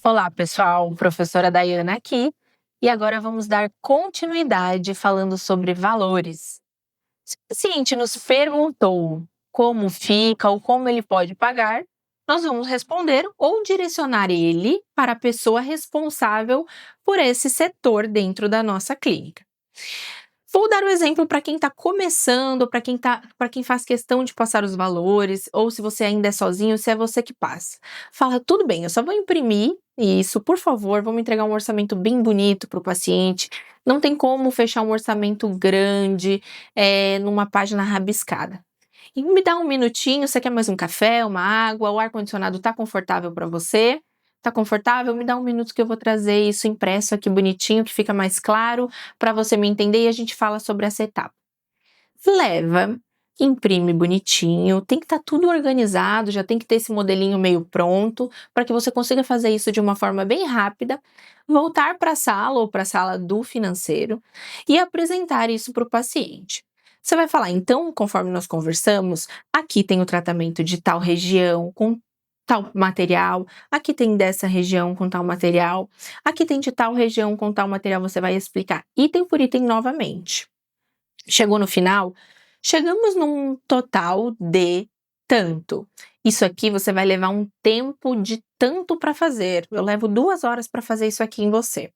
Olá, pessoal, professora Daiana aqui, e agora vamos dar continuidade falando sobre valores. Se o paciente nos perguntou como fica ou como ele pode pagar, nós vamos responder ou direcionar ele para a pessoa responsável por esse setor dentro da nossa clínica. Vou dar o exemplo para quem está começando, para quem faz questão de passar os valores, ou se você ainda é sozinho, se é você que passa. Fala, tudo bem, eu só vou imprimir isso, por favor, vamos entregar um orçamento bem bonito para o paciente. Não tem como fechar um orçamento grande, numa página rabiscada. E me dá um minutinho, você quer mais um café, uma água, o ar-condicionado está confortável para você? Tá confortável? Me dá um minuto que eu vou trazer isso impresso aqui bonitinho, que fica mais claro, para você me entender e a gente fala sobre essa etapa. Leva, imprime bonitinho, tem que estar tudo organizado, já tem que ter esse modelinho meio pronto, para que você consiga fazer isso de uma forma bem rápida, voltar para a sala ou para a sala do financeiro e apresentar isso para o paciente. Você vai falar, então, conforme nós conversamos, aqui tem o tratamento de tal região, com tal material, aqui tem dessa região com tal material, aqui tem de tal região com tal material, você vai explicar item por item novamente. Chegou no final, chegamos num total de tanto. Isso aqui você vai levar um tempo de tanto para fazer. Eu levo 2 horas para fazer isso aqui em você.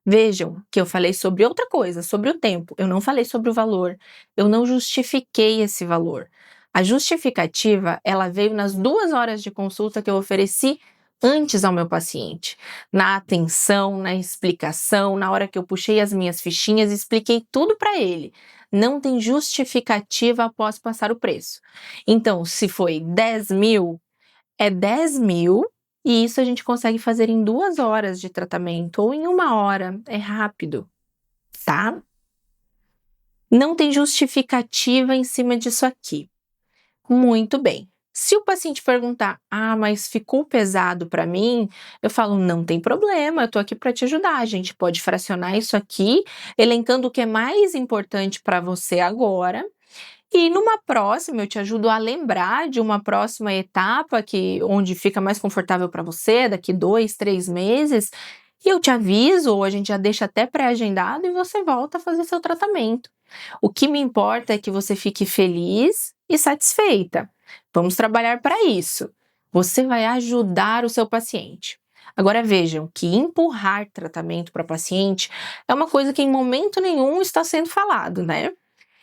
Vejam que eu falei sobre outra coisa, sobre o tempo. Eu não falei sobre o valor. Eu não justifiquei esse valor. A justificativa, ela veio nas 2 horas de consulta que eu ofereci antes ao meu paciente. Na atenção, na explicação, na hora que eu puxei as minhas fichinhas e expliquei tudo para ele. Não tem justificativa após passar o preço. Então, se foi 10 mil, é 10 mil e isso a gente consegue fazer em 2 horas de tratamento ou em 1 hora, é rápido, tá? Não tem justificativa em cima disso aqui. Muito bem. Se o paciente perguntar, mas ficou pesado para mim, eu falo, não tem problema, eu tô aqui para te ajudar. A gente pode fracionar isso aqui, elencando o que é mais importante para você agora. E numa próxima, eu te ajudo a lembrar de uma próxima etapa onde fica mais confortável para você, daqui 2, 3 meses, e eu te aviso, ou a gente já deixa até pré-agendado e você volta a fazer seu tratamento. O que me importa é que você fique feliz e satisfeita. Vamos trabalhar para isso. Você vai ajudar o seu paciente. Agora vejam que empurrar tratamento para paciente é uma coisa que em momento nenhum está sendo falado, né?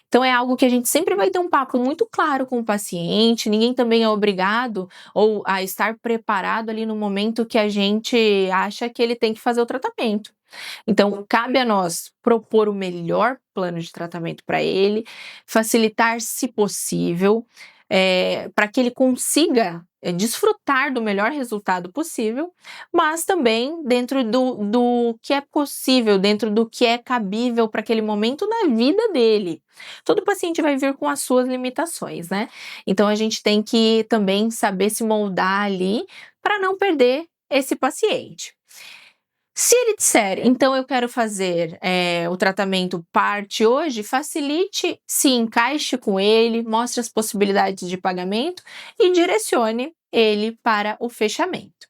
Então é algo que a gente sempre vai ter um papo muito claro com o paciente, ninguém também é obrigado ou a estar preparado ali no momento que a gente acha que ele tem que fazer o tratamento. Então, cabe a nós propor o melhor plano de tratamento para ele, facilitar, se possível, para que ele consiga desfrutar do melhor resultado possível, mas também dentro do que é possível, dentro do que é cabível para aquele momento da vida dele. Todo paciente vai vir com as suas limitações, né? Então, a gente tem que também saber se moldar ali para não perder esse paciente. Se ele disser, então eu quero fazer o tratamento parte hoje, facilite, se encaixe com ele, mostre as possibilidades de pagamento e direcione ele para o fechamento.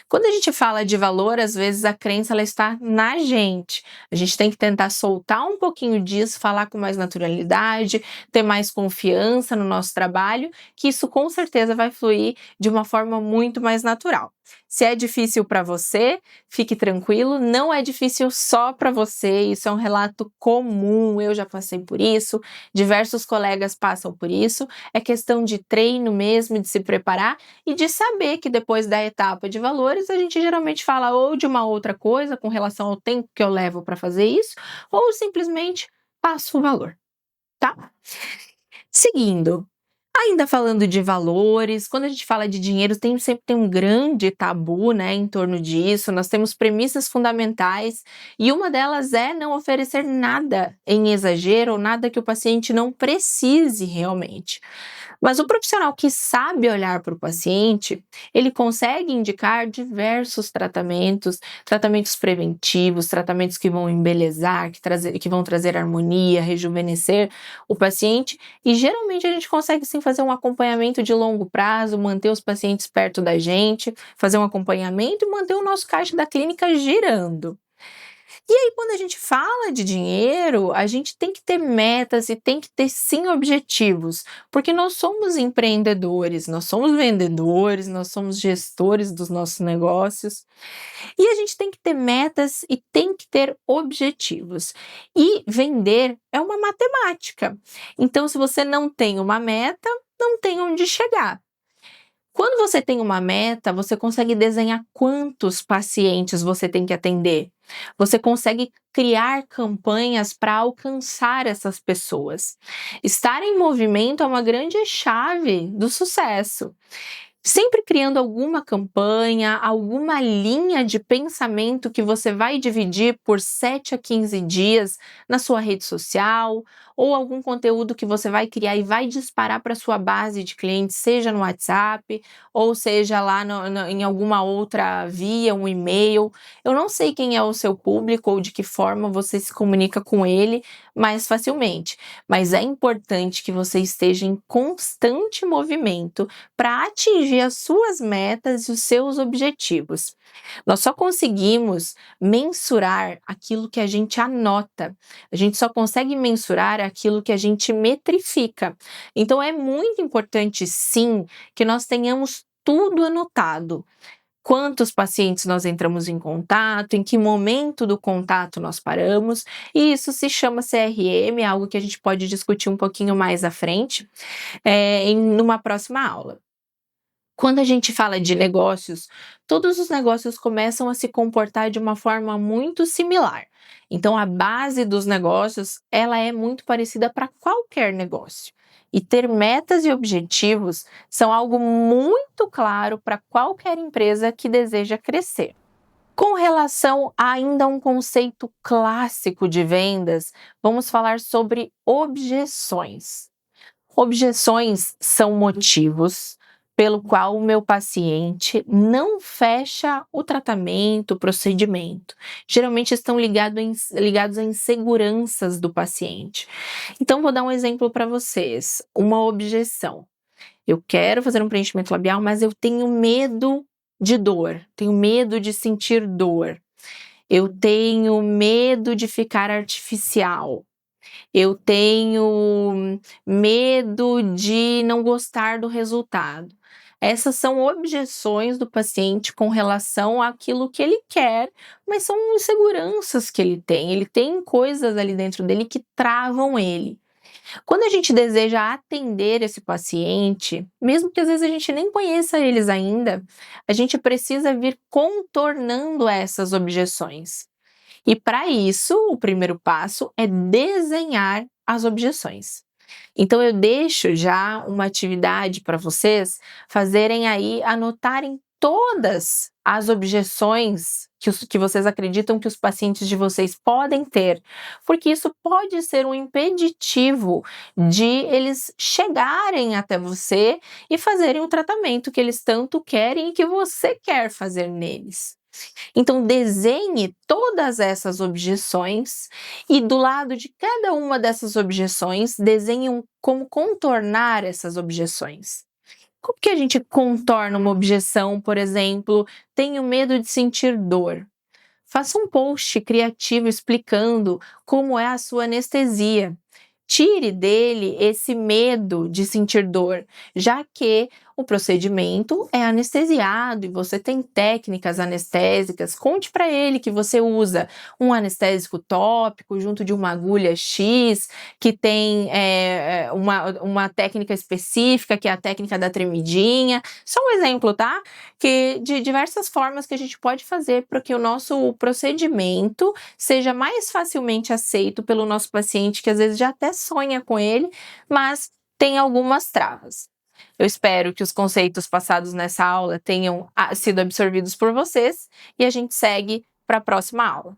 Quando a gente fala de valor, às vezes a crença ela está na gente. A gente tem que tentar soltar um pouquinho disso, falar com mais naturalidade, ter mais confiança no nosso trabalho, que isso com certeza vai fluir de uma forma muito mais natural. Se é difícil para você, fique tranquilo, não é difícil só para você, isso é um relato comum, eu já passei por isso, diversos colegas passam por isso, é questão de treino mesmo, de se preparar e de saber que depois da etapa de valores, a gente geralmente fala ou de uma outra coisa com relação ao tempo que eu levo para fazer isso, ou simplesmente passo o valor, tá? Seguindo. Ainda falando de valores, quando a gente fala de dinheiro, sempre tem um grande tabu, né, em torno disso. Nós temos premissas fundamentais e uma delas é não oferecer nada em exagero ou nada que o paciente não precise realmente. Mas o profissional que sabe olhar para o paciente, ele consegue indicar diversos tratamentos, tratamentos preventivos, tratamentos que vão embelezar, que vão trazer harmonia, rejuvenescer o paciente, e geralmente a gente consegue sim fazer um acompanhamento de longo prazo, manter os pacientes perto da gente, fazer um acompanhamento e manter o nosso caixa da clínica girando. E aí, quando a gente fala de dinheiro, a gente tem que ter metas e tem que ter sim objetivos, porque nós somos empreendedores, nós somos vendedores, nós somos gestores dos nossos negócios. E a gente tem que ter metas e tem que ter objetivos. E vender é uma matemática. Então, se você não tem uma meta, não tem onde chegar. Quando você tem uma meta, você consegue desenhar quantos pacientes você tem que atender. Você consegue criar campanhas para alcançar essas pessoas. Estar em movimento é uma grande chave do sucesso. Sempre criando alguma campanha, alguma linha de pensamento que você vai dividir por 7 a 15 dias na sua rede social, ou algum conteúdo que você vai criar e vai disparar para sua base de clientes, seja no WhatsApp, ou seja lá em alguma outra via, um e-mail. Eu não sei quem é o seu público ou de que forma você se comunica com ele mais facilmente, mas é importante que você esteja em constante movimento para atingir as suas metas e os seus objetivos. Nós só conseguimos mensurar aquilo que a gente anota. A gente só consegue mensurar aquilo que a gente metrifica. Então é muito importante, sim, que nós tenhamos tudo anotado. Quantos pacientes nós entramos em contato, em que momento do contato nós paramos, e isso se chama CRM, algo que a gente pode discutir um pouquinho mais à frente, numa próxima aula. Quando a gente fala de negócios, todos os negócios começam a se comportar de uma forma muito similar. Então, a base dos negócios, ela é muito parecida para qualquer negócio. E ter metas e objetivos são algo muito claro para qualquer empresa que deseja crescer. Com relação a ainda um conceito clássico de vendas, vamos falar sobre objeções. Objeções são motivos pelo qual o meu paciente não fecha o tratamento, o procedimento. Geralmente estão ligados a inseguranças do paciente. Então, vou dar um exemplo para vocês. Uma objeção. Eu quero fazer um preenchimento labial, mas eu tenho medo de dor, tenho medo de sentir dor. Eu tenho medo de ficar artificial. Eu tenho medo de não gostar do resultado. Essas são objeções do paciente com relação àquilo que ele quer, mas são inseguranças que ele tem. Ele tem coisas ali dentro dele que travam ele. Quando a gente deseja atender esse paciente, mesmo que às vezes a gente nem conheça eles ainda, a gente precisa vir contornando essas objeções. E para isso, o primeiro passo é desenhar as objeções. Então eu deixo já uma atividade para vocês fazerem aí, anotarem todas as objeções que vocês acreditam que os pacientes de vocês podem ter, porque isso pode ser um impeditivo de eles chegarem até você e fazerem o tratamento que eles tanto querem e que você quer fazer neles. Então, desenhe todas essas objeções e do lado de cada uma dessas objeções, desenhe como contornar essas objeções. Como que a gente contorna uma objeção, por exemplo, tenho medo de sentir dor? Faça um post criativo explicando como é a sua anestesia. Tire dele esse medo de sentir dor, já que o procedimento é anestesiado e você tem técnicas anestésicas. Conte para ele que você usa um anestésico tópico junto de uma agulha X, que tem uma técnica específica, que é a técnica da tremidinha. Só um exemplo, tá? Que de diversas formas que a gente pode fazer para que o nosso procedimento seja mais facilmente aceito pelo nosso paciente, que às vezes já até sonha com ele, mas tem algumas travas. Eu espero que os conceitos passados nessa aula tenham sido absorvidos por vocês e a gente segue para a próxima aula.